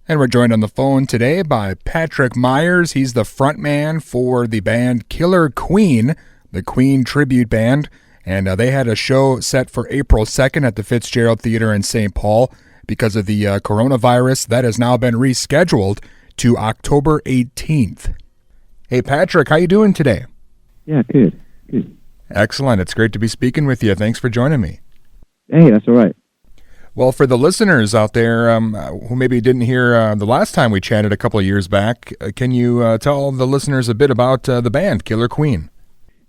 And we're joined on the phone today by Patrick Myers. He's the frontman for the band Killer Queen, the Queen tribute band. And they had a show set for April 2nd at the Fitzgerald Theater in St. Paul. Because of the coronavirus, that has now been rescheduled to October 18th. Hey, Patrick, how you doing today? Yeah, good. Excellent. It's great to be speaking with you. Thanks for joining me. Hey, that's all right. Well, for the listeners out there who maybe didn't hear the last time we chatted a couple of years back, can you tell the listeners a bit about the band, Killer Queen?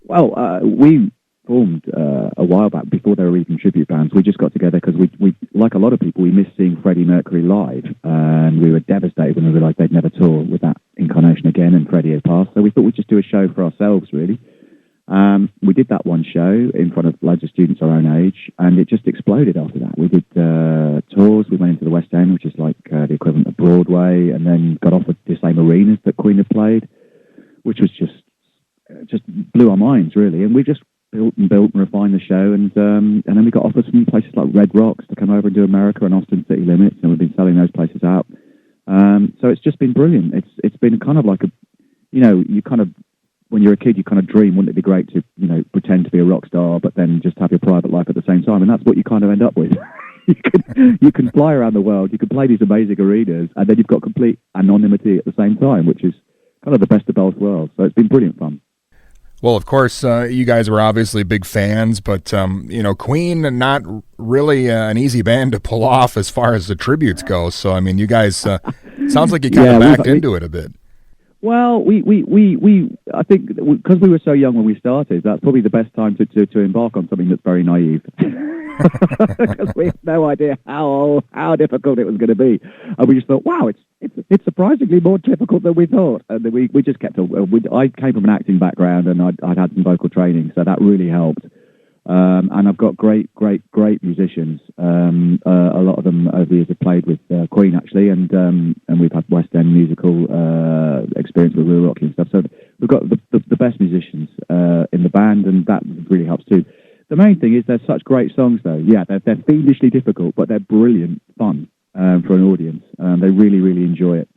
Well, we formed a while back before they were even tribute bands. We just got together because we, like a lot of people, we missed seeing Freddie Mercury live, and we were devastated when we realised they'd never tour with that incarnation again, and Freddie had passed. So we thought we'd just do a show for ourselves, really. We did that one show in front of loads of students our own age, and it just exploded after that. We did tours. We went into the West End, which is like the equivalent of Broadway, and then got off at the same arenas that Queen had played, which was just blew our minds, really. And we just built and refined the show, and then we got offers from places like Red Rocks to come over and do America and Austin City Limits, and we've been selling those places out. So it's just been brilliant. It's been kind of like you kind of, when you're a kid, you kind of dream, wouldn't it be great to, pretend to be a rock star, but then just have your private life at the same time? And that's what you kind of end up with. you can fly around the world, you can play these amazing arenas, and then you've got complete anonymity at the same time, which is kind of the best of both worlds. So it's been brilliant fun. Well, of course, you guys were obviously big fans, but, Queen, not really an easy band to pull off as far as the tributes go. So, I mean, you guys, sounds like you kind of backed into it a bit. Well, I think because we were so young when we started, that's probably the best time to embark on something that's very naive. Because we had no idea how difficult it was going to be. And we just thought, wow, it's surprisingly more difficult than we thought. And then we just kept I came from an acting background, and I'd had some vocal training, so that really helped. And I've got great musicians. A lot of them over the years have played with Queen, actually, and we've had West End musical experience with Real Rocky and stuff. So we've got the best musicians in the band, and that really helps too. The main thing is they're such great songs, though. Yeah, they're fiendishly difficult, but they're brilliant fun for an audience. They really, really enjoy it.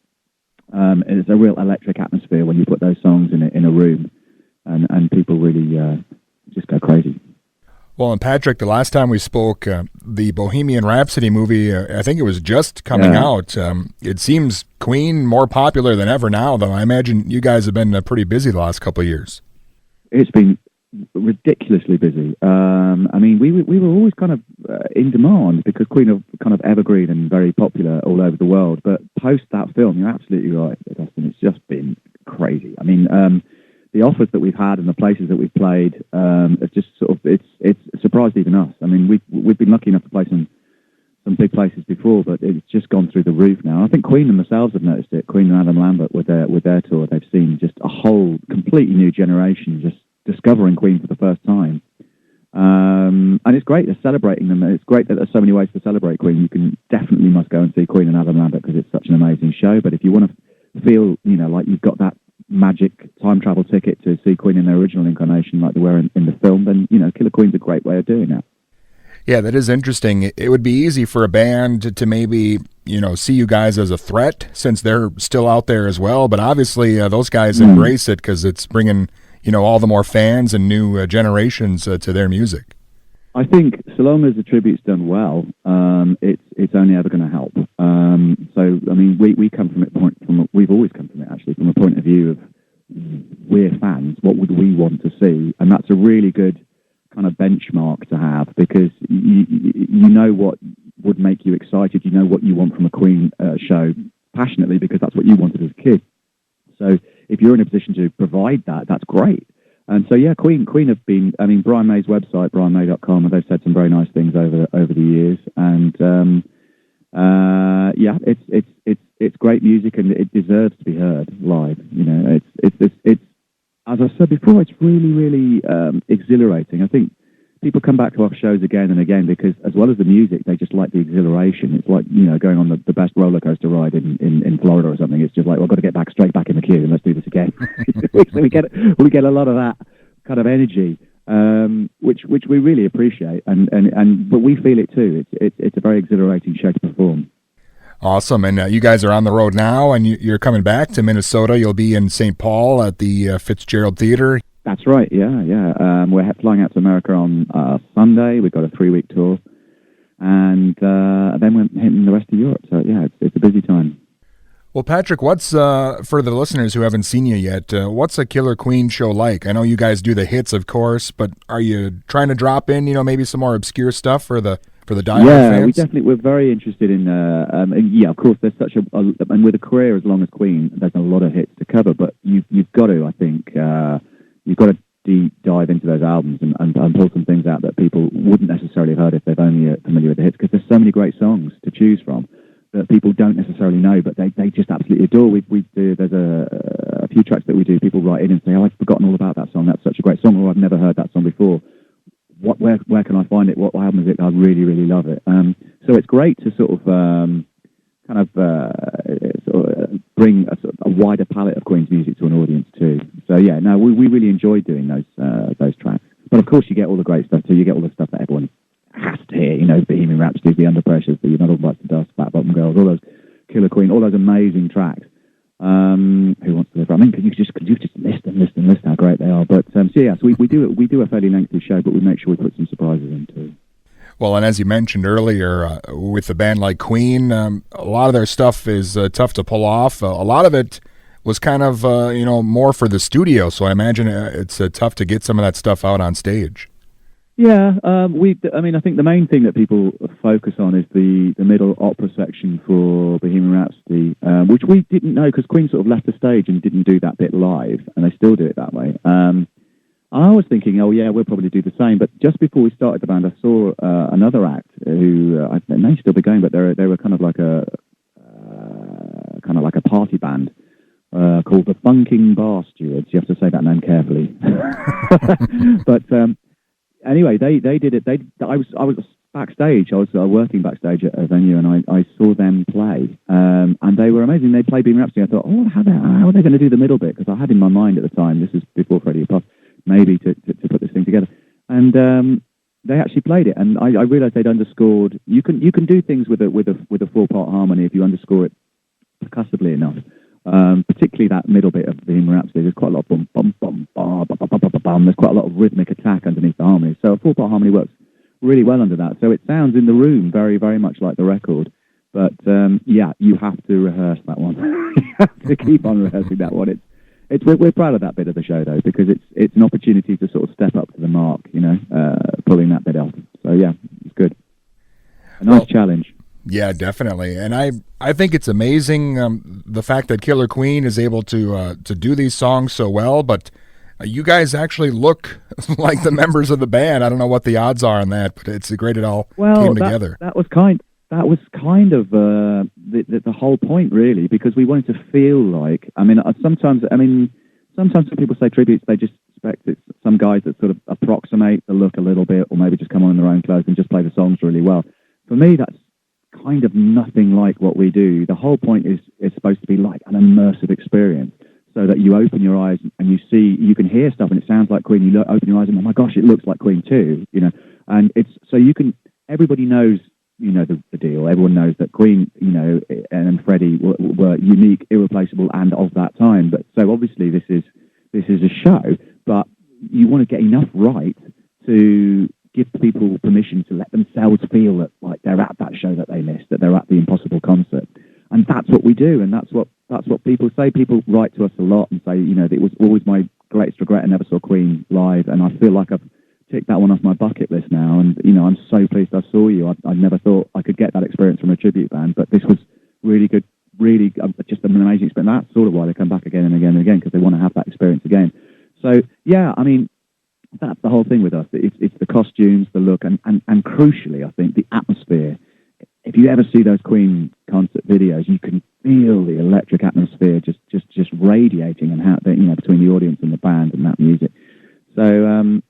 It's a real electric atmosphere when you put those songs in a room, and people really just go crazy. Well, and Patrick, the last time we spoke, the Bohemian Rhapsody movie, I think it was just coming out. It seems Queen more popular than ever now, though. I imagine you guys have been pretty busy the last couple of years. It's been ridiculously busy. I mean, we were always kind of in demand because Queen are kind of evergreen and very popular all over the world. But post that film, you're absolutely right, Dustin. It's just been crazy. I mean, the offers that we've had and the places that we've played, it's just sort of it's surprised even us. I mean, we've been lucky enough to play some big places before, but it's just gone through the roof now. I think Queen themselves have noticed it. Queen and Adam Lambert with their tour, they've seen just a whole completely new generation just discovering Queen for the first time. And it's great they're celebrating them. It's great that there's so many ways to celebrate Queen. You can definitely must go and see Queen and Adam Lambert because it's such an amazing show. But if you want to feel, like you've got that magic time travel ticket to see Queen in their original incarnation like they were in the film, then Killer Queen's a great way of doing that. Yeah, that is interesting. It would be easy for a band to maybe see you guys as a threat since they're still out there as well, but obviously those guys embrace it because it's bringing all the more fans and new generations to their music. I think so long as the tribute's done well, it's only ever going to help. So I mean, we come from it. We've always come from it actually from a point of view of we're fans. What would we want to see? And that's a really good kind of benchmark to have because you know what would make you excited. You know what you want from a Queen show passionately because that's what you wanted as a kid. So if you're in a position to provide that, that's great. And so, yeah, Queen have been, I mean, Brian May's website, brianmay.com, and they've said some very nice things over the years. And, it's great music and it deserves to be heard live. It's as I said before, it's really, really exhilarating. I think people come back to our shows again and again because as well as the music, they just like the exhilaration. It's like, going on the best roller coaster ride in Florida or something. It's just like, well, I've got to get straight back in the queue and let's do this again. So we get a lot of that kind of energy, which we really appreciate. But we feel it too. It's a very exhilarating show to perform. Awesome. And you guys are on the road now, and you're coming back to Minnesota. You'll be in St. Paul at the Fitzgerald Theater. That's right. Yeah. We're flying out to America on Sunday. We've got a 3-week tour, and then we're hitting the rest of Europe. So yeah, it's a busy time. Well, Patrick, what's for the listeners who haven't seen you yet? What's a Killer Queen show like? I know you guys do the hits, of course, but are you trying to drop in, maybe some more obscure stuff for the diehard fans? We're very interested in. Of course, there's such and with a career as long as Queen, there's a lot of hits to cover. But you've got to, I think, you've got to deep dive into those albums and pull some things out that people wouldn't necessarily have heard if they've only familiar with the hits, because there's so many great songs to choose from that people don't necessarily know, but they just absolutely adore. There's a few tracks that we do. People write in and say, "Oh, I've forgotten all about that song. That's such a great song," or "I've never heard that song before. Where can I find it? What album is it? I really, really love it." So it's great to sort of bring a wider palette of Queen's music to an audience too. So yeah, no, we really enjoy doing those tracks. But of course, you get all the great stuff too. You get all the stuff that everyone has to hear. Bohemian Rhapsody, The Under Pressure, the Not All Bites the Dust, Fat Bottom Girls, all those Killer Queen, all those amazing tracks. Who Wants to Live? I mean, you just list how great they are. But so we do a fairly lengthy show, but we make sure we put some surprises in too. Well, and as you mentioned earlier, with a band like Queen, a lot of their stuff is tough to pull off. A lot of it was kind of more for the studio, so I imagine it's tough to get some of that stuff out on stage. Yeah, I think the main thing that people focus on is the middle opera section for Bohemian Rhapsody, which we didn't know because Queen sort of left the stage and didn't do that bit live, and they still do it that way. I was thinking, oh yeah, we'll probably do the same. But just before we started the band, I saw another act who they may still be going, but they were kind of like a party band called the Funking Bar Stewards. You have to say that name carefully. But anyway, they did it. I was backstage. I was working backstage at a venue, and I saw them play, and they were amazing. They played Bohemian Rhapsody. I thought, how are they going to do the middle bit? Because I had in my mind at the time, this is before Freddie passed, maybe to put this thing together, and they actually played it. And I realised they'd underscored. You can do things with a 4-part harmony if you underscore it percussively enough. Particularly that middle bit of Bohemian Rhapsody, there's quite a lot of bum bum bum bum bum bum bum bum. There's quite a lot of rhythmic attack underneath the harmony. So a 4-part harmony works really well under that. So it sounds in the room very, very much like the record. But you have to rehearse that one. You have to keep on rehearsing that one. We're proud of that bit of the show though, because it's an opportunity to sort of step up to the mark, pulling that bit off. So yeah, it's good. A nice challenge. Yeah, definitely. And I think it's amazing the fact that Killer Queen is able to do these songs so well, but you guys actually look like the members of the band. I don't know what the odds are on that, but it's great it all came together. That was kind of the whole point, really, because we wanted to feel like, sometimes when people say tributes, they just expect it's some guys that sort of approximate the look a little bit, or maybe just come on in their own clothes and just play the songs really well. For me, that's kind of nothing like what we do. The whole point is it's supposed to be like an immersive experience, so that you open your eyes and you can hear stuff and it sounds like Queen. You open your eyes and, oh my gosh, it looks like Queen too, and it's so you can, everybody knows, the deal. Everyone knows that Queen, and Freddie were unique, irreplaceable, and of that time. But so obviously this is a show, but you want to get enough right to give people permission to let themselves feel that like they're at that show that they missed, that they're at the Impossible concert, and that's what we do, and that's what people say. People write to us a lot and say, that it was always my greatest regret I never saw Queen live, and I feel like I've ticked that one off my bucket list now, and I'm so pleased I saw you. I never thought I could get that experience from a tribute band, but this was really good, really just an amazing experience. That's sort of why they come back again and again and again, because they want to have that experience again. So yeah, that's the whole thing with us. It's the costumes, the look, and crucially, I think, the atmosphere. If you ever see those Queen concert videos, you can feel the electric atmosphere just radiating, and how between the audience and the band and that music. So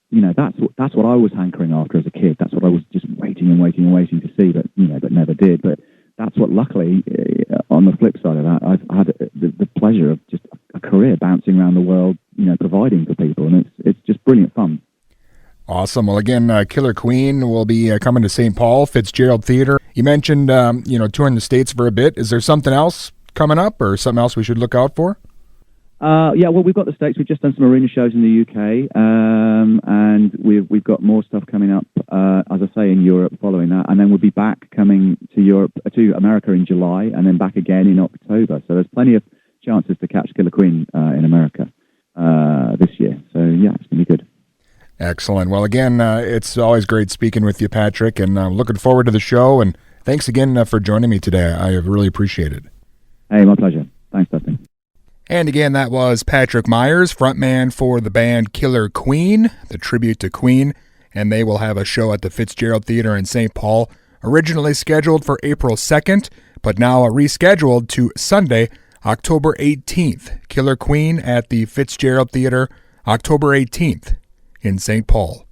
that's what I was hankering after as a kid. That's what I was just waiting to see, but but never did. But that's what, luckily, on the flip side of that, I've had the pleasure of just a career bouncing around the world, providing for people, and it's just brilliant fun. Awesome. Well, again, Killer Queen will be coming to St. Paul, Fitzgerald Theater You mentioned, touring the States for a bit. Is there something else coming up or something else we should look out for? Yeah, well, we've got the States. We've just done some arena shows in the UK, and we've got more stuff coming up, as I say, in Europe following that. And then we'll be back coming to America in July, and then back again in October. So there's plenty of chances to catch Killer Queen in America this year. So, yeah, it's going to be good. Excellent. Well, again, it's always great speaking with you, Patrick, and looking forward to the show. And thanks again for joining me today. I really appreciate it. Hey, my pleasure. Thanks, Dustin. And again, that was Patrick Myers, frontman for the band Killer Queen, the tribute to Queen, and they will have a show at the Fitzgerald Theater in St. Paul, originally scheduled for April 2nd, but now rescheduled to Sunday, October 18th. Killer Queen at the Fitzgerald Theater, October 18th in St. Paul.